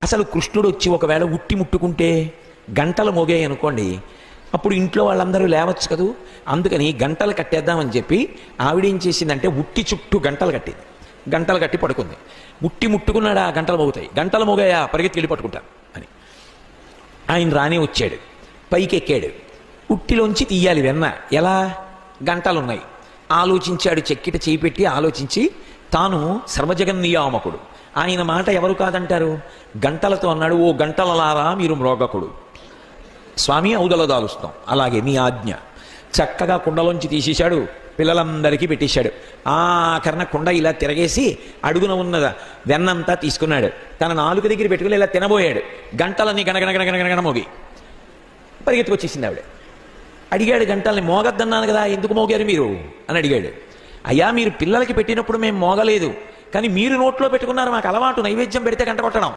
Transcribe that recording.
అసలు కృష్ణుడు వచ్చి ఒకవేళ ఉట్టి ముట్టుకుంటే గంటలు మోగాయి అనుకోండి, అప్పుడు ఇంట్లో వాళ్ళందరూ లేవచ్చు కదూ. అందుకని గంటలు కట్టేద్దామని చెప్పి ఆవిడేం చేసిందంటే ఉట్టి చుట్టూ గంటలు కట్టింది. గంటలు కట్టి పడుకుంది. ఉట్టి ముట్టుకున్నాడా గంటలు మోగుతాయి, గంటలు మోగాయా పరిగెత్తి వెళ్ళి పట్టుకుంటారు అని. ఆయన రానే వచ్చాడు, పైకి ఎక్కాడు. ఉట్టిలోంచి తీయాలి వెన్న, ఎలా? గంటలున్నాయి. ఆలోచించాడు, చెక్కిట చేయి పెట్టి ఆలోచించి, తాను సర్వజగన్నియామకుడు, ఆయన మాట ఎవరు కాదంటారు? గంటలతో అన్నాడు, ఓ గంటలలారా మీరు మ్రోగకుడు, స్వామి ఔదల దాలుస్తాం, అలాగే మీ ఆజ్ఞ. చక్కగా కుండలోంచి తీసేశాడు, పిల్లలందరికీ పెట్టేశాడు. ఆఖరణ కుండ ఇలా తిరగేసి అడుగున ఉన్న వెన్నంతా తీసుకున్నాడు, తన నాలుగు దగ్గర పెట్టుకుని ఇలా తినబోయాడు. గంటలన్నీ గణగణగణగణగణ మోగి పరిగెత్తుకొచ్చేసింది ఆవిడ. అడిగాడు, గంటల్ని మోగద్దన్నాను కదా, ఎందుకు మోగారు మీరు అని అడిగాడు. అయ్యా, మీరు పిల్లలకి పెట్టినప్పుడు మేము మోగలేదు, కానీ మీరు నోట్లో పెట్టుకున్నారు, మాకు అలవాటు నైవేద్యం పెడితే గంట కొట్టడం.